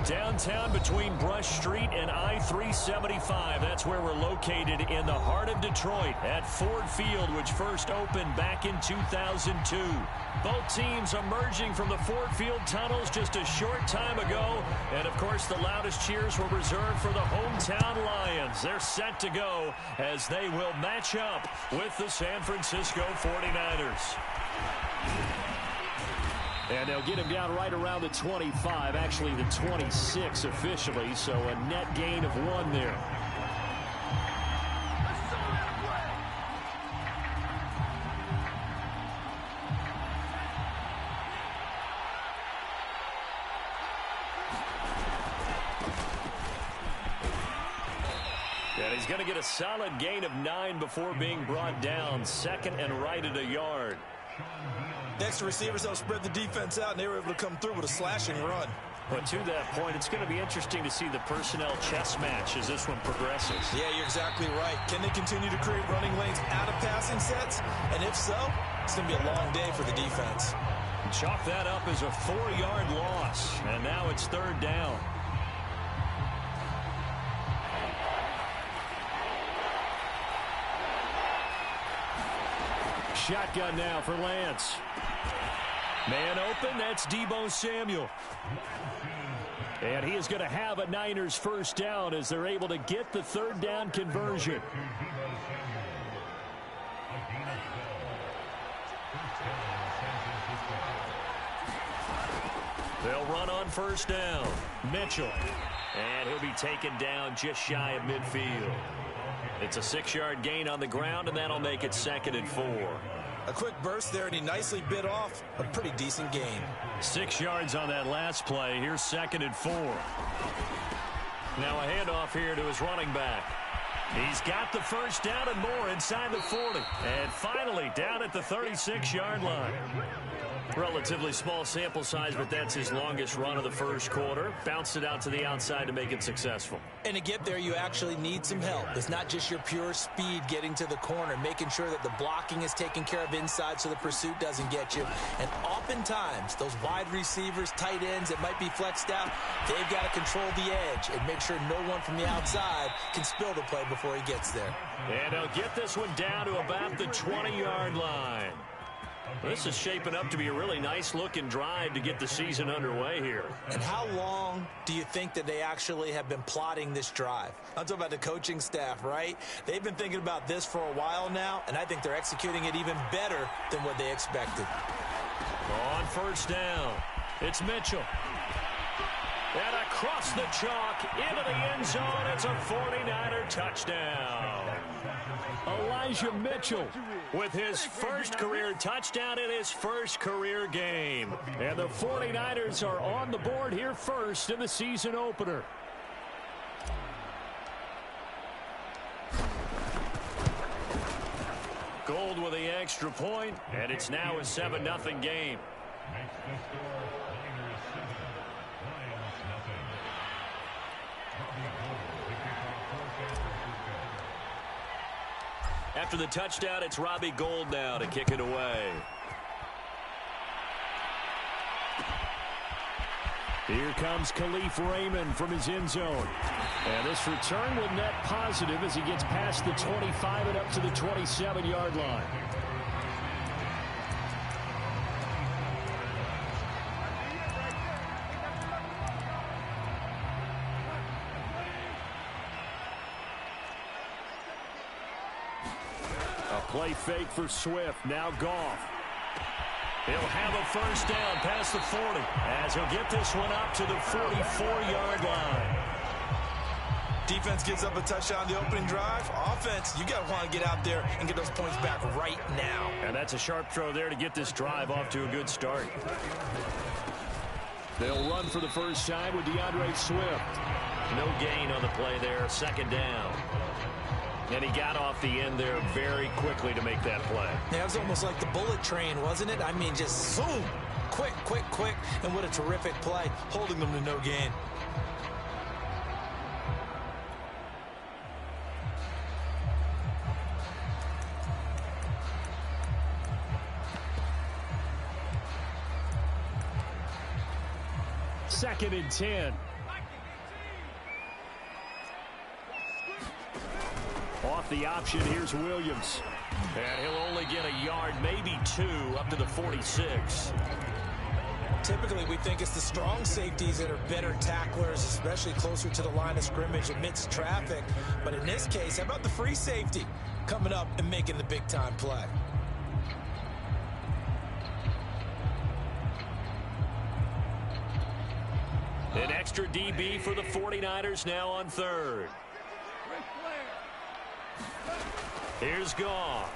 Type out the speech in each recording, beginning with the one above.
Downtown between Brush Street and I-375. That's where we're located in the heart of Detroit at Ford Field, which first opened back in 2002. Both teams emerging from the Ford Field tunnels just a short time ago. And, of course, the loudest cheers were reserved for the hometown Lions. They're set to go as they will match up with the San Francisco 49ers. And they'll get him down right around the 25, actually the 26 officially, so a net gain of 1 there. And he's going to get a solid gain of 9 before being brought down. Second and right at a yard. Next, the receivers help spread the defense out, and they were able to come through with a slashing run. But to that point, it's going to be interesting to see the personnel chess match as this one progresses. Yeah, you're exactly right. Can they continue to create running lanes out of passing sets? And if so, it's going to be a long day for the defense. Chalk that up as a 4-yard loss, and now it's 3rd down. Shotgun now for Lance. Man open, that's Deebo Samuel. And he is going to have a Niners first down as they're able to get the 3rd down conversion. They'll run on first down. Mitchell. And he'll be taken down just shy of midfield. It's a 6-yard gain on the ground, and that'll make it 2nd and 4. A quick burst there, and he nicely bit off a pretty decent gain. 6 yards on that last play. Here's 2nd and 4. Now a handoff here to his running back. He's got the first down and more inside the 40. And finally down at the 36-yard line. Relatively small sample size, but that's his longest run of the first quarter. Bounced it out to the outside to make it successful. And to get there, you actually need some help. It's not just your pure speed getting to the corner, making sure that the blocking is taken care of inside so the pursuit doesn't get you. And oftentimes, those wide receivers, tight ends that might be flexed out, they've got to control the edge and make sure no one from the outside can spill the play before he gets there. And they'll get this one down to about the 20-yard line. This is shaping up to be a really nice-looking drive to get the season underway here. And how long do you think that they actually have been plotting this drive? I'm talking about the coaching staff, right? They've been thinking about this for a while now, and I think they're executing it even better than what they expected. On first down, it's Mitchell. And across the chalk, into the end zone, it's a 49er touchdown. Elijah Mitchell with his first career touchdown in his first career game. And the 49ers are on the board here first in the season opener. Gold with the extra point, and it's now a 7-0 game. After the touchdown, it's Robbie Gould now to kick it away. Here comes Khalif Raymond from his end zone. And this return will net positive as he gets past the 25 and up to the 27-yard line. Play fake for Swift. Now Goff. He'll have a first down past the 40 as he'll get this one up to the 44-yard line. Defense gives up a touchdown on the opening drive. Offense, you got to want to get out there and get those points back right now. And that's a sharp throw there to get this drive off to a good start. They'll run for the first time with DeAndre Swift. No gain on the play there. 2nd down. And he got off the end there very quickly to make that play. Yeah, it was almost like the bullet train, wasn't it? I mean, just zoom. Quick, quick, quick. And what a terrific play, holding them to no gain. Second and 10. the option. Here's Williams. And he'll only get a yard, maybe 2, up to the 46. Typically, we think it's the strong safeties that are better tacklers, especially closer to the line of scrimmage amidst traffic. But in this case, how about the free safety coming up and making the big-time play? An extra DB for the 49ers now on 3rd. Here's Goff.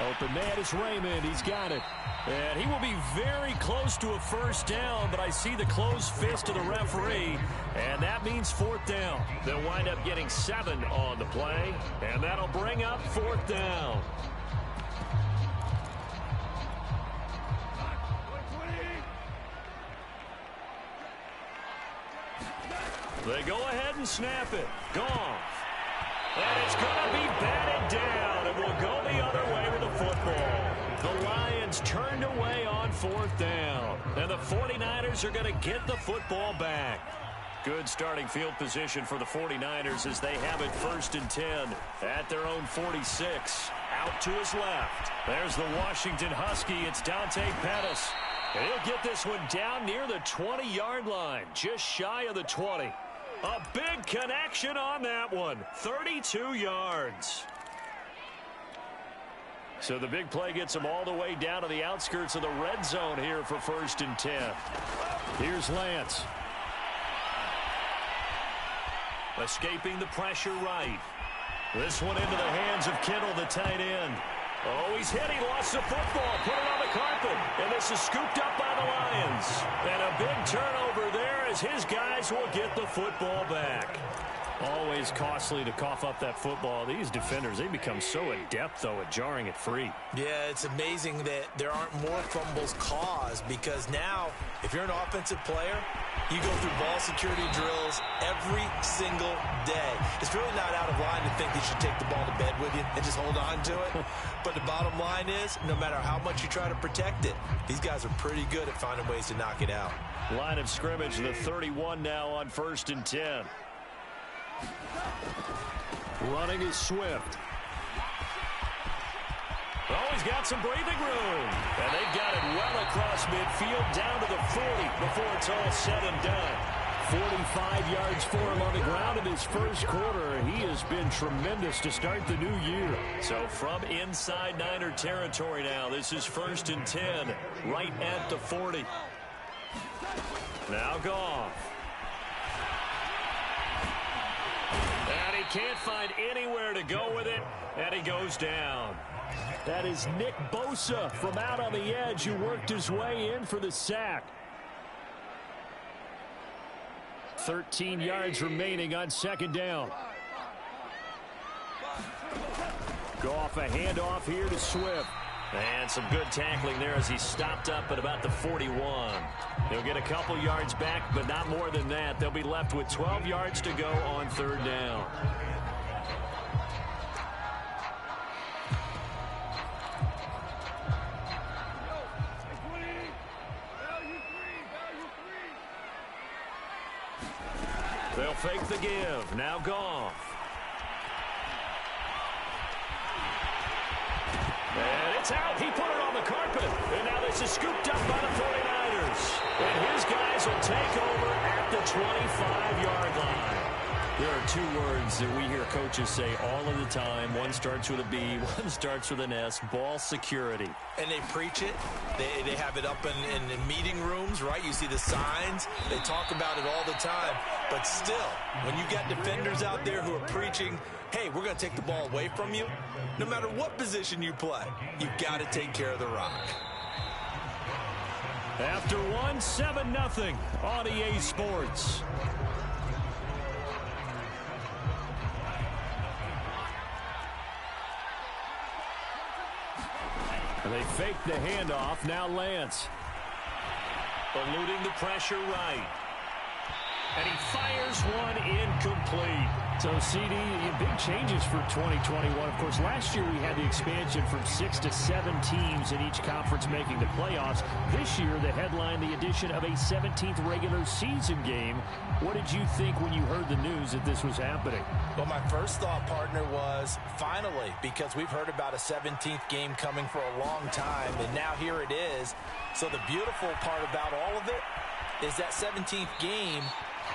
Open man is Raymond. He's got it. And he will be very close to a first down, but I see the closed fist of the referee, and that means 4th down. They'll wind up getting 7 on the play, and that'll bring up 4th down. They go ahead and snap it. Goff. And it's going to be batted down, and we'll go the other way with the football. The Lions turned away on 4th down, and the 49ers are going to get the football back. Good starting field position for the 49ers as they have it 1st and 10 at their own 46. Out to his left. There's the Washington Husky. It's Dante Pettis. And he'll get this one down near the 20-yard line, just shy of the 20. A big connection on that one. 32 yards. So the big play gets them all the way down to the outskirts of the red zone here for 1st and 10. Here's Lance. Escaping the pressure right. This one into the hands of Kittle, the tight end. Oh, he's hit. He lost the football. Put it on the carpet. And this is scooped up by the Lions. And a big turnover there as his guys will get the football back. Always costly to cough up that football. These defenders, they become so adept, though, at jarring it free. Yeah, it's amazing that there aren't more fumbles caused because now, if you're an offensive player, you go through ball security drills every single day. It's really not out of line to think you should take the ball to bed with you and just hold on to it. But the bottom line is, no matter how much you try to protect it, these guys are pretty good at finding ways to knock it out. Line of scrimmage, the 31 now on 1st and 10. Running is Swift. Oh, he's got some breathing room. And they've got it well across midfield down to the 40 before it's all said and done. 45 yards for him on the ground in his first quarter. He has been tremendous to start the new year. So from inside Niner territory now, this is 1st and 10, right at the 40. Now Goff. And he can't find anywhere to go with it, and he goes down. That is Nick Bosa from out on the edge who worked his way in for the sack. 13 yards remaining on 2nd down. Goff, a handoff here to Swift. And some good tackling there as he stopped up at about the 41. They'll get a couple yards back, but not more than that. They'll be left with 12 yards to go on 3rd down. They'll fake the give. Now Goff. And it's out. He put it on the carpet. And now this is scooped up by the 49ers. And his guys will take over at the 25-yard line. There are 2 words that we hear coaches say all of the time. One starts with a B, one starts with an S. Ball security. And they preach it. They have it up in meeting rooms, right? You see the signs. They talk about it all the time. But still, when you got defenders out there who are preaching, hey, we're going to take the ball away from you, no matter what position you play, you've got to take care of the rock. After 1, 7-0 on EA Sports. They fake the handoff. Now Lance. Eluding the pressure right. And he fires one incomplete. So, CD, big changes for 2021. Of course, last year we had the expansion from 6 to 7 teams in each conference making the playoffs. This year, the headline, the addition of a 17th regular season game. What did you think when you heard the news that this was happening? Well, my first thought, partner, was finally, because we've heard about a 17th game coming for a long time, and now here it is. So the beautiful part about all of it is that 17th game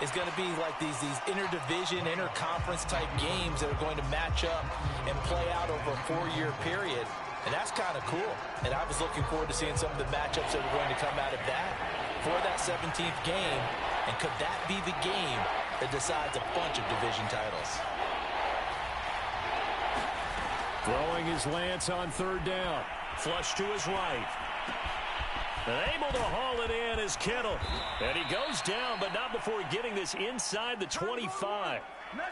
is going to be like these interdivision, interconference type games that are going to match up and play out over a 4-year period. And that's kind of cool. And I was looking forward to seeing some of the matchups that are going to come out of that for that 17th game. And could that be the game that decides a bunch of division titles? Throwing his Lance on third down. Flush to his right. Able to haul it in is Kittle. And he goes down, but not before getting this inside the 25.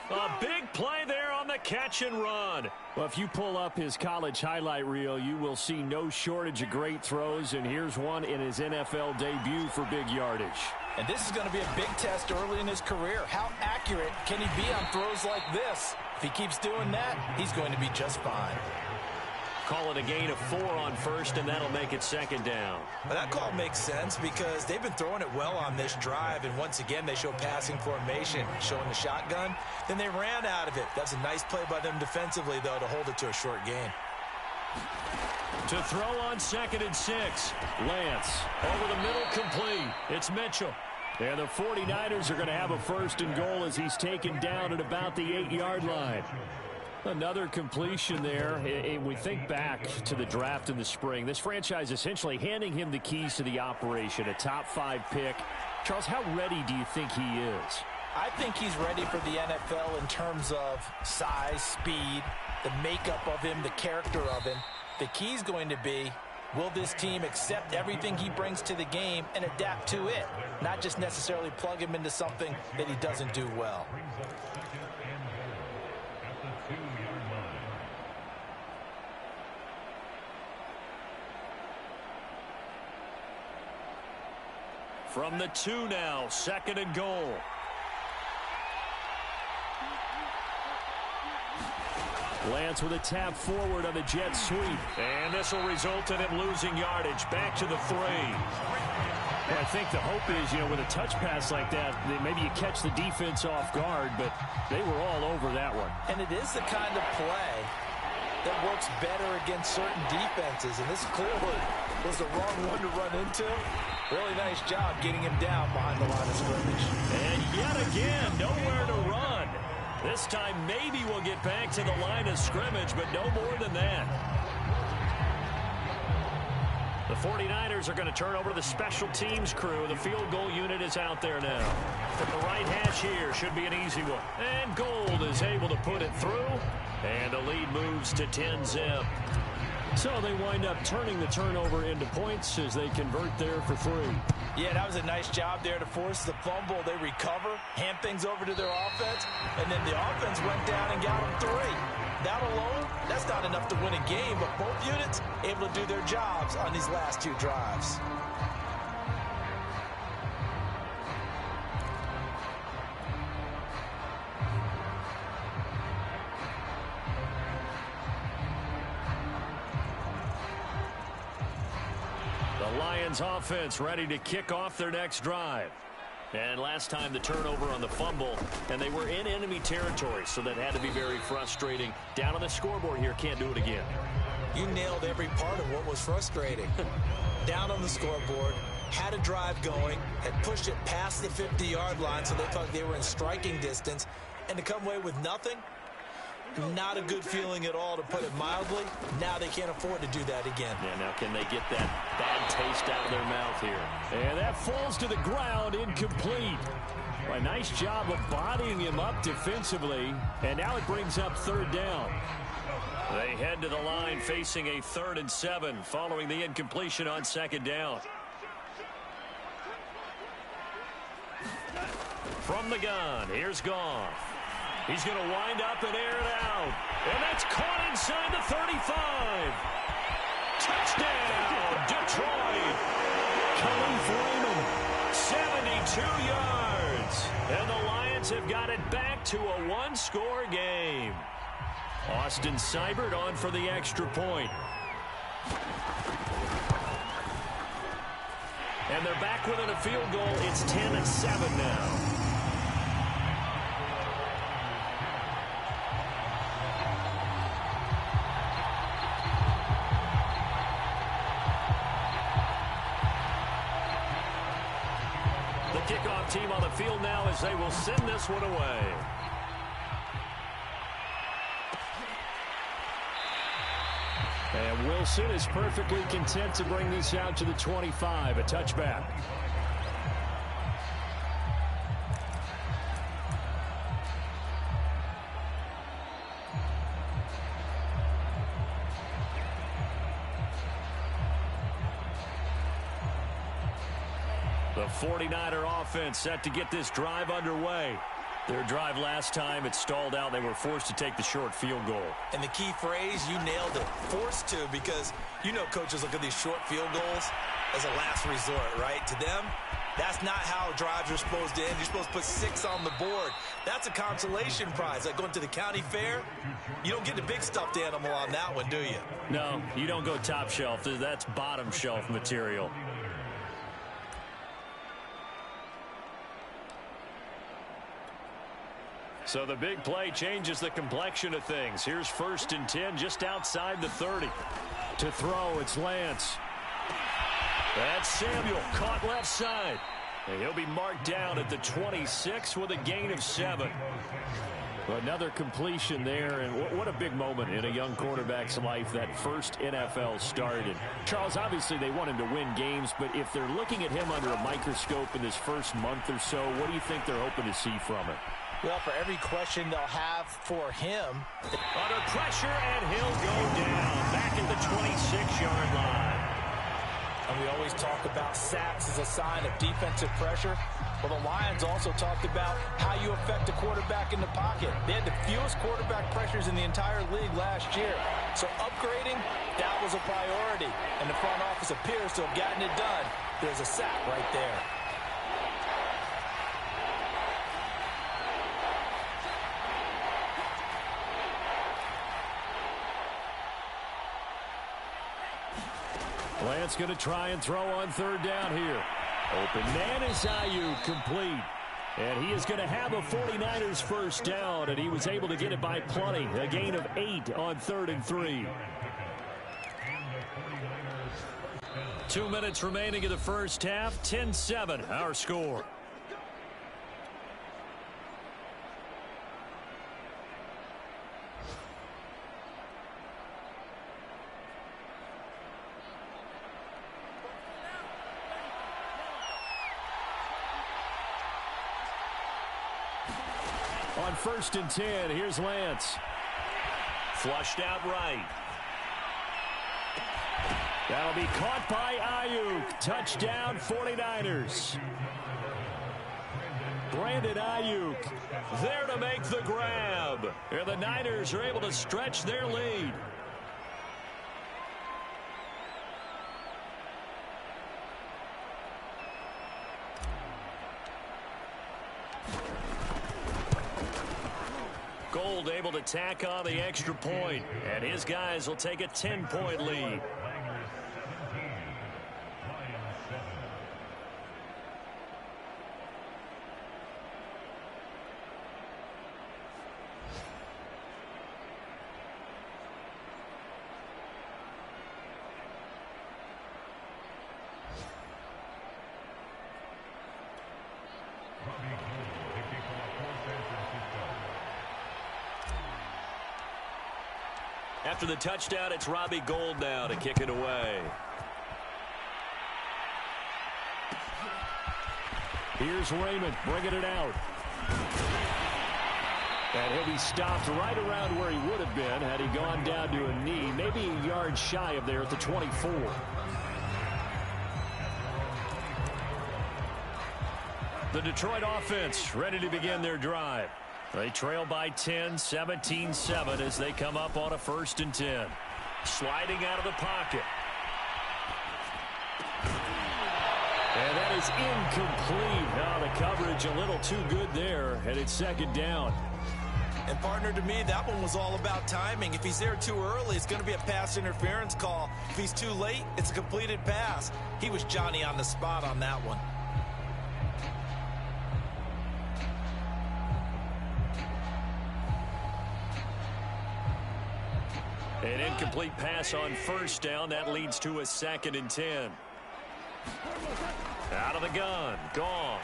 A big play there on the catch and run. Well, if you pull up his college highlight reel, you will see no shortage of great throws. And here's one in his NFL debut for big yardage. And this is going to be a big test early in his career. How accurate can he be on throws like this? If he keeps doing that, he's going to be just fine. Call it a gain of 4 on first, and that'll make it second down. Well, that call makes sense because they've been throwing it well on this drive, and once again, they show passing formation, showing the shotgun. Then they ran out of it. That's a nice play by them defensively, though, to hold it to a short gain. To throw on 2nd and 6. Lance over the middle, complete. It's Mitchell. And the 49ers are going to have a 1st and goal as he's taken down at about the 8-yard line. Another completion there. We think back to the draft in the spring. This franchise essentially handing him the keys to the operation, a top 5 pick. Charles, how ready do you think he is? I think he's ready for the NFL in terms of size, speed, the makeup of him, the character of him. The key's going to be, will this team accept everything he brings to the game and adapt to it? Not just necessarily plug him into something that he doesn't do well. From the 2 now, 2nd and goal. Lance with a tap forward on the jet sweep. And this will result in him losing yardage. Back to the 3. Well, I think the hope is, with a touch pass like that, maybe you catch the defense off guard, but they were all over that one. And it is the kind of play that works better against certain defenses, and this clearly was the wrong one to run into. Really nice job getting him down behind the line of scrimmage. And yet again, nowhere to run. This time maybe we'll get back to the line of scrimmage, but no more than that. The 49ers are going to turn over to the special teams crew. The field goal unit is out there now. From the right hash here, should be an easy one. And Gold is able to put it through. And the lead moves to 10-zip. So they wind up turning the turnover into points as they convert there for 3. Yeah, that was a nice job there to force the fumble. They recover, hand things over to their offense, and then the offense went down and got them 3. That alone, that's not enough to win a game, but both units able to do their jobs on these last 2 drives. Lions offense ready to kick off their next drive. And last time the turnover on the fumble, and they were in enemy territory, so that had to be very frustrating. Down on the scoreboard here, can't do it again. You nailed every part of what was frustrating. Down on the scoreboard, had a drive going, had pushed it past the 50-yard line, so they thought they were in striking distance, and to come away with nothing, not a good feeling at all, to put it mildly. Now they can't afford to do that again. Yeah, now can they get that bad taste out of their mouth here? And that falls to the ground, incomplete. A nice job of bodying him up defensively, and now it brings up 3rd down. They head to the line facing a 3rd and 7 following the incompletion on 2nd down. From the gun, here's Goff. He's going to wind up and air it out. And that's caught inside the 35. Touchdown, Detroit. Khalif Raymond, 72 yards. And the Lions Patriots have got it back to a one-score game. Austin Seibert on for the extra point. And they're back within a field goal. It's 10-7 now. Kickoff team on the field now as they will send this one away. And Wilson is perfectly content to bring this out to the 25, a touchback. The 49er offense set to get this drive underway. Their drive last time, it stalled out. They were forced to take the short field goal. And the key phrase, you nailed it, forced to, because you know coaches look at these short field goals as a last resort, right? To them, that's not how drives are supposed to end. You're supposed to put 6 on the board. That's a consolation prize. Like going to the county fair, you don't get the big stuffed animal on that one, do you? No, you don't go top shelf. That's bottom shelf material. So the big play changes the complexion of things. Here's 1st and 10 just outside the 30. To throw, it's Lance. That's Samuel, caught left side. And he'll be marked down at the 26 with a gain of 7. Another completion there, and what a big moment in a young quarterback's life, that first NFL start. And Charles, obviously they want him to win games, but if they're looking at him under a microscope in this first month or so, what do you think they're hoping to see from him? Well, for every question they'll have for him. Under pressure, and he'll go down back at the 26-yard line. And we always talk about sacks as a sign of defensive pressure. Well, the Lions also talked about how you affect a quarterback in the pocket. They had the fewest quarterback pressures in the entire league last year. So upgrading, that was a priority. And the front office appears to have gotten it done. There's a sack right there. Lance going to try and throw on 3rd down here. Open man is Ayuk, complete. And he is going to have a 49ers first down, and he was able to get it by plenty. A gain of 8 on 3rd and 3. 2 minutes remaining in the first half. 10-7, our score. On 1st and 10, here's Lance. Flushed out right. That'll be caught by Ayuk. Touchdown 49ers. Brandon Ayuk there to make the grab. And the Niners are able to stretch their lead. Gold able to tack on the extra point, and his guys will take a 10-point lead. After the touchdown, it's Robbie Gould now to kick it away. Here's Raymond bringing it out. And he'll be stopped right around where he would have been had he gone down to a knee, maybe a yard shy of there at the 24. The Detroit offense ready to begin their drive. They trail by 10, 17-7 as they come up on a 1st and 10. Sliding out of the pocket. And that is incomplete. Now the coverage a little too good there, and it's second down. And partner, to me, that one was all about timing. If he's there too early, it's going to be a pass interference call. If he's too late, it's a completed pass. He was Johnny on the spot on that one. An incomplete pass on first down. That leads to a 2nd and 10. Out of the gun. Goff.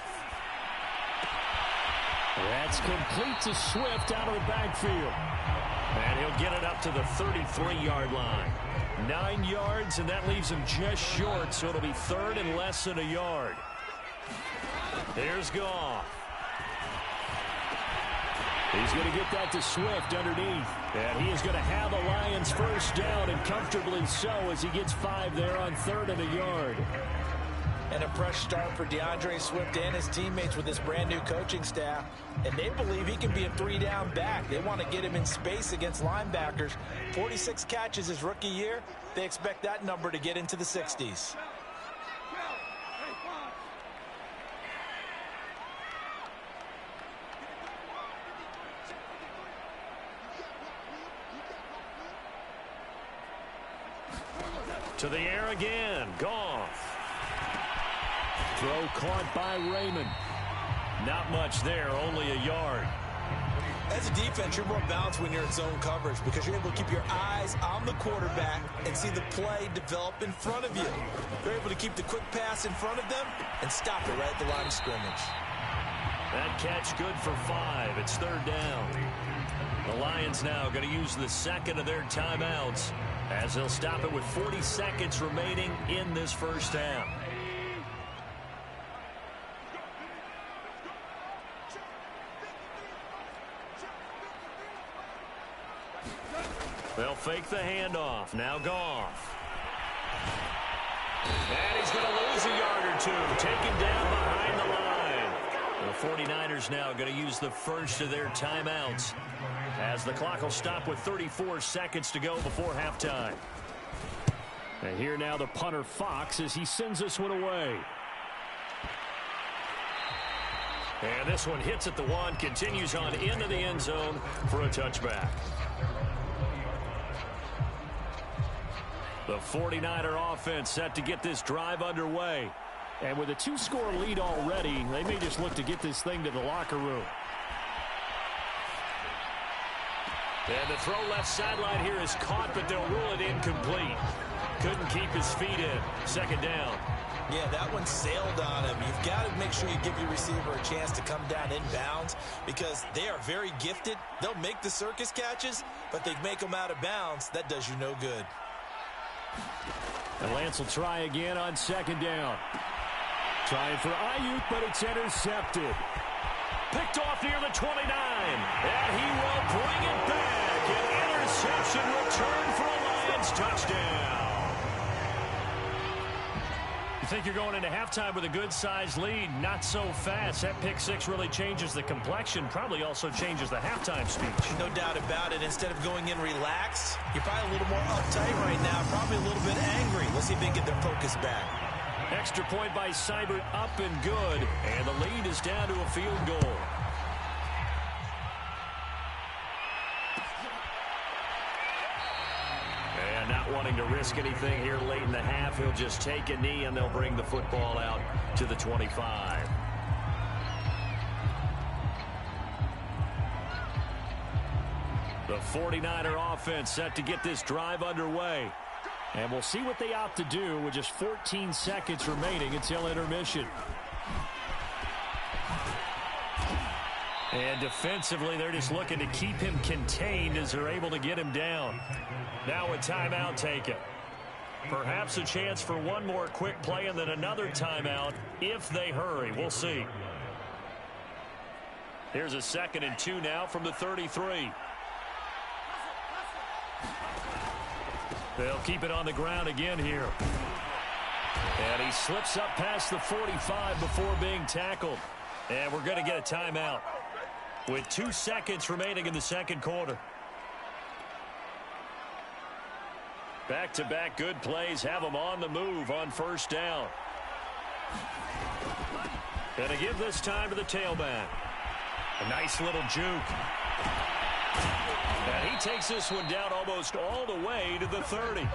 That's complete to Swift out of the backfield. And he'll get it up to the 33-yard line. 9 yards, and that leaves him just short, so it'll be 3rd and less than a yard. Here's Goff. He's going to get that to Swift underneath. And he is going to have the Lions first down, and comfortably so, as he gets 5 there on 3rd and a yard. And a fresh start for DeAndre Swift and his teammates with this brand-new coaching staff. And they believe he can be a 3-down back. They want to get him in space against linebackers. 46 catches his rookie year. They expect that number to get into the 60s. To the air again. Goff. Throw caught by Raymond. Not much there, only a yard. As a defense, you're more balanced when you're in zone coverage because you're able to keep your eyes on the quarterback and see the play develop in front of you. You're able to keep the quick pass in front of them and stop it right at the line of scrimmage. That catch good for 5. It's 3rd down. The Lions now going to use the 2nd of their timeouts as they'll stop it with 40 seconds remaining in this first half. They'll fake the handoff. Now Goff. And he's going to lose a yard or two. Taken down behind the line. The 49ers now going to use the first of their timeouts as the clock will stop with 34 seconds to go before halftime. And here now the punter Fox as he sends this one away. And this one hits at the 1, continues on into the end zone for a touchback. The 49er offense set to get this drive underway. And with a 2-score lead already, they may just look to get this thing to the locker room. And the throw left sideline here is caught, but they'll rule it incomplete. Couldn't keep his feet in. 2nd down. Yeah, that one sailed on him. You've got to make sure you give your receiver a chance to come down inbounds because they are very gifted. They'll make the circus catches, but they make them out of bounds. That does you no good. And Lance will try again on 2nd down. Trying for Ayuk, but it's intercepted. Picked off near the 29. And he will bring it back. An interception return for a Lions touchdown. You think you're going into halftime with a good-sized lead. Not so fast. That pick 6 really changes the complexion. Probably also changes the halftime speech. No doubt about it. Instead of going in relaxed, you're probably a little more uptight right now. Probably a little bit angry. Let's see if they can get their focus back. Extra point by Seibert, up and good. And the lead is down to a field goal. And not wanting to risk anything here late in the half, he'll just take a knee and they'll bring the football out to the 25. The 49er offense set to get this drive underway. And we'll see what they opt to do with just 14 seconds remaining until intermission. And defensively, they're just looking to keep him contained as they're able to get him down. Now a timeout taken. Perhaps a chance for one more quick play and then another timeout if they hurry. We'll see. Here's a 2nd and 2 now from the 33. They'll keep it on the ground again here. And he slips up past the 45 before being tackled. And we're going to get a timeout with 2 seconds remaining in the second quarter. Back-to-back good plays have them on the move on first down. Gonna give this time to the tailback. A nice little juke. And he takes this one down almost all the way to the 30.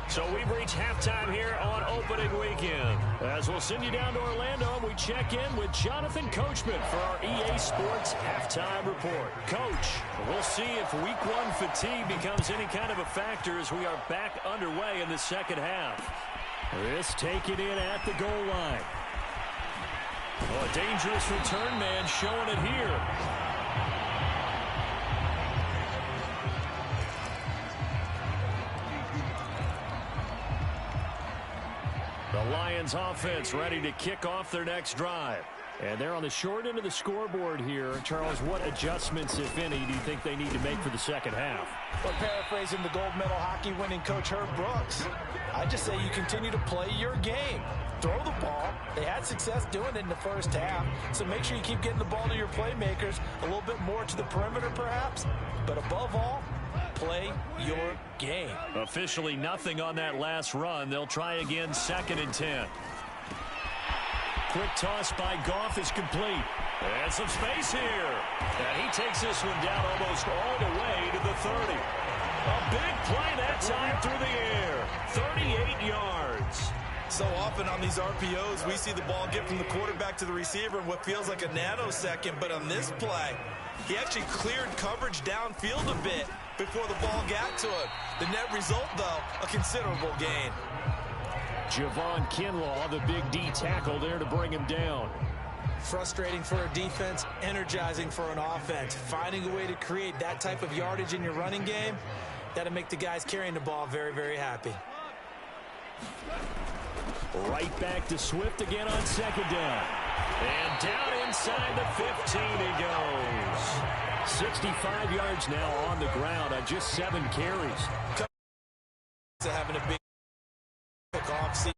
So we've reached halftime here on opening weekend. As we'll send you down to Orlando, and we check in with Jonathan Coachman for our EA Sports Halftime Report. Coach, we'll see if Week 1 fatigue becomes any kind of a factor as we are back underway in the second half. This taken in at the goal line. Oh, a dangerous return man showing it here. The Lions offense ready to kick off their next drive. And they're on the short end of the scoreboard here. Charles, what adjustments, if any, do you think they need to make for the second half? Well, paraphrasing the gold medal hockey winning coach Herb Brooks, I just say you continue to play your game. Throw the ball. They had success doing it in the first half, so make sure you keep getting the ball to your playmakers, a little bit more to the perimeter perhaps, but above all, play your game. Officially nothing on that last run. They'll try again, 2nd and 10. Quick toss by Goff is complete. And some space here. And he takes this one down almost all the way to the 30. A big play that time through the air. 38 yards. So often on these RPOs, we see the ball get from the quarterback to the receiver in what feels like a nanosecond. But on this play, he actually cleared coverage downfield a bit before the ball got to him. The net result, though, a considerable gain. Javon Kinlaw, the big D tackle there to bring him down. Frustrating for a defense, energizing for an offense. Finding a way to create that type of yardage in your running game, that'll make the guys carrying the ball very, very happy. Right back to Swift again on 2nd down. And down inside the 15 he goes. 65 yards now on the ground on just 7 carries. Having a big kickoff. See,